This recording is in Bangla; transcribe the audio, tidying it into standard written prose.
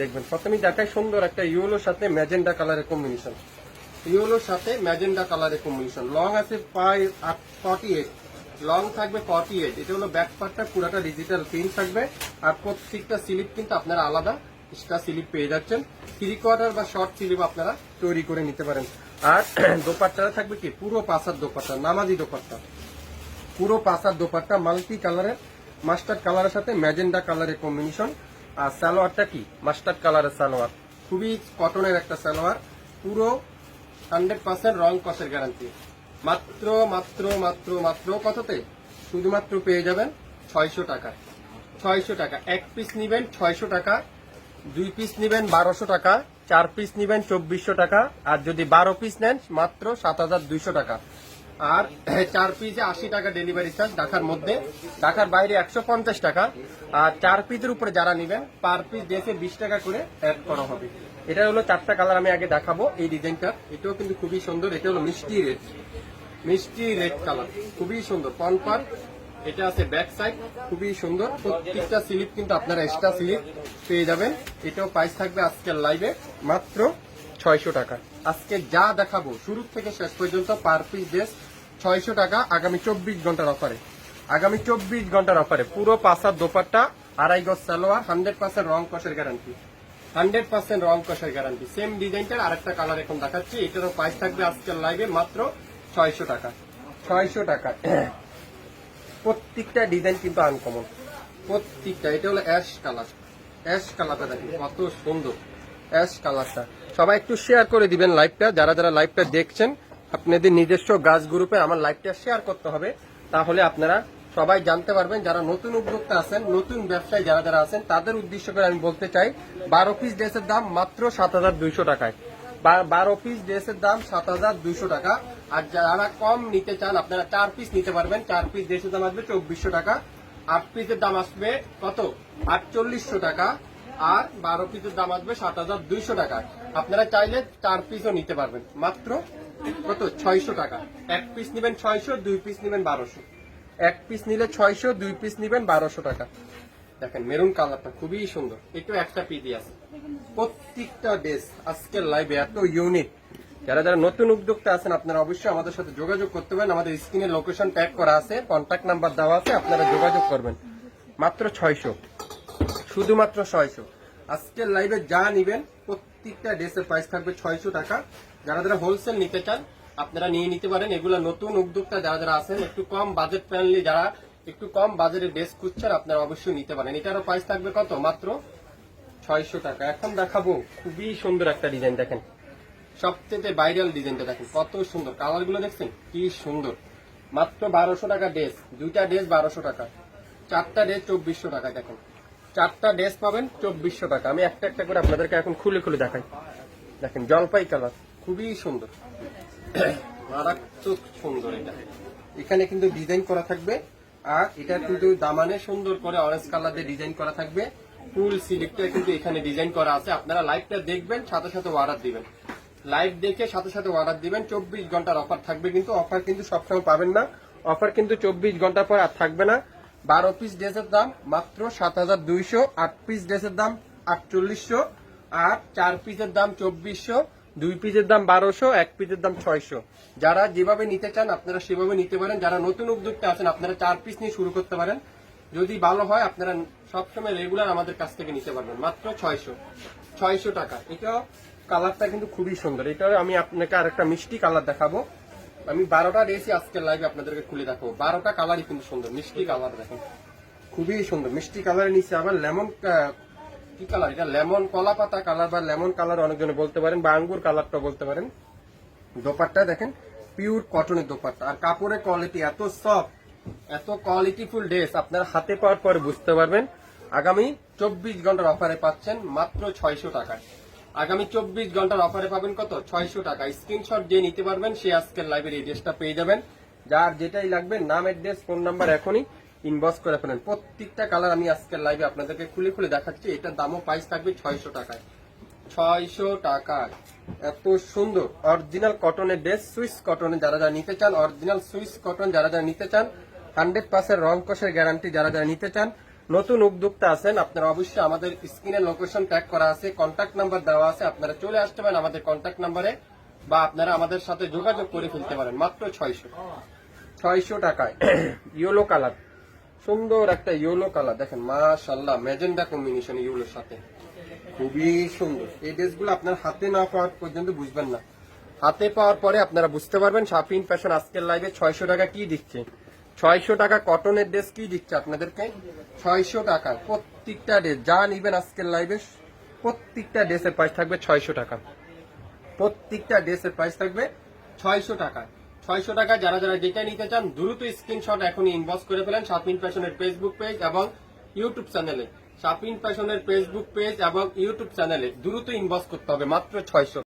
দেখবেন প্রথমেই দেখায় সুন্দর একটা ইয়েলোর সাথে ম্যাজেন্ডা কালারের কম্বিনেশন। ইয়েলোর সাথে ম্যাজেন্ডা কালারের কম্বিনেশন। লং আছে 48, লং থাকবে 48। এটা হলো ব্যাক পার্টটা পুরাটা ডিজিটাল প্রিন্ট থাকবে। আর প্রত্যেকটা স্লিপ কিন্তু আপনারা আলাদা এক্সট্রা স্লিপ পেয়ে যাচ্ছেন। 3/4 বা শর্ট স্লিপ আপনারা তৈরি করে নিতে পারেন। আর দোপাট্টাটা থাকবে কি পুরো পাসার দোপাট্টা, নামাজি দোপাট্টা, পুরো পাসার দোপাট্টা মাল্টি কালারের, মাস্টার্ড কালারের সাথে ম্যাজেন্ডা কালারের কম্বিনেশন। আর সালোয়ারটা কি মাস্টার্ড কালারের সালোয়ার, খুবই কটনের একটা সালোয়ার, পুরো 100% রং কষের গ্যারান্টি। মাত্র মাত্র মাত্র মাত্র কততে শুধুমাত্র পেয়ে যাবেন 600 টাকা। 600 টাকা। এক পিস নিবেন 600 টাকা, 2 পিস নিবেন 1200 টাকা, 4 পিস নিবেন 2400 টাকা, আর যদি 12 পিস নেন মাত্র 7200 টাকা। আর 4 পিসে 80 টাকা ডেলিভারি চার্জ ঢাকার মধ্যে, ঢাকার বাইরে 150 টাকা। আর 4 পিসের উপরে যারা নিবেন পার পিস ড্রেসে 20 টাকা করে অ্যাড করা হবে। এটা হলো 4টা কালার আমি আগে দেখাবো। এই ডিজাইনটা এটাও কিন্তু খুবই সুন্দর। এটা হলো মিষ্টি রেড, মিষ্টি রেড কালার, খুবই সুন্দর কনফার্ম। এটা আছে ব্যাক সাইড, খুবই সুন্দর। প্রত্যেকটা স্লিপ কিন্তু আপনারা এক্সট্রা স্লিপ পেয়ে যাবেন। এটাও প্রাইস থাকবে আজকের লাইভে মাত্র 600 টাকা। আজকে যা দেখাবো শুরু থেকে শেষ পর্যন্ত পার পিস ড্রেস 600 টাকা। আগামী 24 ঘন্টার অফারে, আগামী 24 ঘন্টার অফারে পুরো পাসার দোপাট্টা, 2.5 গজ সালোয়ার, 100% রং কষের গ্যারান্টি, 100% রং কষের গ্যারান্টি। সেম ডিজাইনটার আরেকটা কালার এখন দেখাচ্ছি। এটারও প্রাইস থাকবে আজকের লাইভে মাত্র 600 টাকা। 600 টাকা। প্রত্যেকটা ডিজাইন কিন্তু আনকমন, প্রত্যেকটা। এটা হলো অ্যাশ কালার, অ্যাশ কালারটা দেখেন কত সুন্দর অ্যাশ কালারটা। সবাই একটু শেয়ার করে দিবেন লাইভটা, যারা যারা লাইভটা দেখছেন আপনাদের নিজস্ব গাছ গ্রুপে আমার লাইভটা শেয়ার করতে হবে। তাহলে আপনারা সবাই জানতে পারবেন। যারা নতুন উদ্যোক্তা আছেন, নতুন ব্যবসায়ী যারা যারা আছেন, তাদের উদ্দেশ্য করে আমি বলতে চাই 12 পিস ড্রেসের দাম মাত্র 7200 টাকায়। 12 পিস ড্রেসের দাম 7200 টাকা। আর যারা কম নিতে চান আপনারা 4 পিস নিতে পারবেন। 4 পিস ড্রেসের দাম আসবে 2400 টাকা। 8 পিসের দাম আসবে কত 4800 টাকা। আর 12 পিসের দাম আসবে 7200 টাকা। আপনারা চাইলে 4 পিসও নিতে পারবেন মাত্র কত 600 টাকা। 1 পিস নেবেন 600, 2 পিস নেবেন 1200। 1 পিস নিলে 600, 2 পিস নেবেন 1200 টাকা। দেখেন মেরুন কালারটা খুবই সুন্দর। একটু একটা পিডি আছে। প্রত্যেকটা ড্রেস আজকের লাইভে এত ইউনিক। যারা যারা নতুন উদ্যোক্তা আছেন আপনারা অবশ্যই আমাদের সাথে যোগাযোগ করতে পারেন। আমাদের স্ক্রিনে লোকেশন ট্যাগ করা আছে, কন্ট্যাক্ট নাম্বার দেওয়া আছে, আপনারা যোগাযোগ করবেন। মাত্র 600, শুধুমাত্র 600। আজকের লাইভে যা নিবেন প্রত্যেকটা ড্রেসের প্রাইস থাকবে 600 টাকা। যারা যারা হোলসেল নিতে চান আপনারা নিয়ে নিতে পারেন। এগুলো নতুন উদ্যোক্তা যারা যারা আছেন, একটু কম বাজেট ফ্রেন্ডলি, যারা একটু কম বাজেটের ড্রেস খুঁজছেন আপনারা অবশ্যই নিতে পারেন। এটারও প্রাইস থাকবে কত মাত্র 600 টাকা। এখন দেখাবো খুবই সুন্দর একটা ডিজাইন। দেখেন সবচেয়ে ভাইরাল ডিজাইনটা দেখেন কত সুন্দর, কালার গুলো দেখছেন কি সুন্দর। মাত্র 1200 টাকা ড্রেস, 2টা ড্রেস 1200 টাকা, 4টা ড্রেস 2400 টাকা। দেখেন 4টা ড্রেস পাবেন 2400 টাকা। আমি একটা একটা করে আপনাদেরকে এখন খুলে খুলে দেখাই। দেখেন জলপাই কালার, খুবই সুন্দর, মারাত্মক সুন্দর। এটা এখানে কিন্তু ডিজাইন করা থাকবে। আর এটা কিন্তু দামানে সুন্দর করে অরেঞ্জ কালার দিয়ে ডিজাইন করা থাকবে। ফুল সিলিপটা কিন্তু এখানে ডিজাইন করা আছে। আপনারা লাইভটা দেখবেন, সাথে সাথে অর্ডার দিবেন। লাইভ দেখে সাথে সাথে অর্ডার দিবেন। 24 ঘন্টার অফার থাকবে, কিন্তু অফার কিন্তু সবসময় পাবেন না। অফার কিন্তু 24 ঘন্টা পর আর থাকবে না। 12 পিস ড্রেসের দাম মাত্র 7200, 8 পিস ড্রেসের দাম 4800, আর 4 পিসের দাম 2400, 2 পিসের দাম 1200, 1 পিসের দাম 600। যারা যেভাবে নিতে চান আপনারা সেভাবে নিতে পারেন। যারা নতুন উদ্যোক্তা আছেন আপনারা 4 পিস নিয়ে শুরু করতে পারেন। যদি ভালো হয় আপনারা সবসময় রেগুলার আমাদের কাছ থেকে নিতে পারবেন মাত্র 600 টাকা। এটাও কালারটা কিন্তু খুবই সুন্দর। এটা আমি আপনাকে আরেকটা মিষ্টি কালার দেখাবো। আমি 12টা ড্রেসই আজকের লাইভে আপনাদেরকে খুলে দেখাবো। 12টা কালারই কিন্তু সুন্দর, মিষ্টি কালার দেখেন খুবই সুন্দর। মিষ্টি কালারের নিচে আবার লেমন কি কালার, এটা লেমন কলা পাতা কালার বা লেমন কালার অনেকজনে বলতে পারেন, বা আঙ্গুর কালারটা বলতে পারেন। দোপাট্টা দেখেন পিওর কটনের দোপাট্টা, আর কাপড়ের কোয়ালিটি এত সফট, এত কোয়ালিটিফুল ড্রেস আপনারা হাতে পাওয়ার পরে বুঝতে পারবেন। আগামী 24 ঘন্টার অফারে পাচ্ছেন মাত্র 600 টাকায়। আগামী 24 ঘন্টার অফারে পাবেন কত 600 টাকা। স্ক্রিনশট দিয়ে নিতে পারবেন, সে আজকের লাইভের এই ড্রেসটা পেয়ে যাবেন। যার যেটাই লাগবে নাম, অ্যাড্রেস, ফোন নাম্বার এখনই ইনবক্স করে ফেলেন। প্রত্যেকটা কালার আমি আজকের লাইভে আপনাদেরকে খুলে খুলে দেখাচ্ছি। এটার দামও প্রাইস থাকবে 600 টাকায়। 600 টাকায় এত সুন্দর অরিজিনাল কটনের ড্রেস, সুইস কটনের যারা যারা নিতে চান, অরিজিনাল সুইস কটন যারা যারা নিতে চান, 100% রং কষের গ্যারান্টি যারা যারা নিতে চান, নতুন উদ্যোক্তা আছেন, আপনারা অবশ্যই আমাদের স্ক্রিনে লোকেশন ট্যাগ করা আছে, কন্ট্যাক্ট নাম্বার দেওয়া আছে, আপনারা চলে আসতে পারেন আমাদের কন্ট্যাক্ট নাম্বারে, বা আপনারা আমাদের সাথে যোগাযোগ করে ফেলতে পারেন মাত্র 600 টাকায়। ইয়েলো কালার, সুন্দর একটা ইয়েলো কালার দেখেন, মাশাআল্লাহ ম্যাজেন্ডা কম্বিনেশন ইয়েলোর সাথে, খুবই সুন্দর। এই ড্রেসগুলো আপনার হাতে না পাওয়ার পর্যন্ত বুঝবেন না, হাতে পাওয়ার পরে আপনারা বুঝতে পারবেন শাফিন ফ্যাশন আজকের লাইভে 600 টাকা কি দিচ্ছে। 600 টাকা কটনের ড্রেস কি দিচ্ছে আপনাদেরকে, 600 টাকা প্রত্যেকটা ড্রেস যা নিবেন আজকের লাইভে, প্রত্যেকটা ড্রেসের প্রাইস থাকবে 600 টাকা, প্রত্যেকটা ড্রেসের প্রাইস থাকবে 600 টাকা। 600 টাকা যারা যারা যেটা নিতে চান দ্রুত স্ক্রিনশট এখনই ইনবক্স করে ফেলেন শাফিন ফ্যাশনের ফেসবুক পেজ এবং ইউটিউব চ্যানেলে, শাফিন ফ্যাশনের ফেসবুক পেজ এবং ইউটিউব চ্যানেলে দ্রুত ইনবক্স করতে হবে মাত্র 600।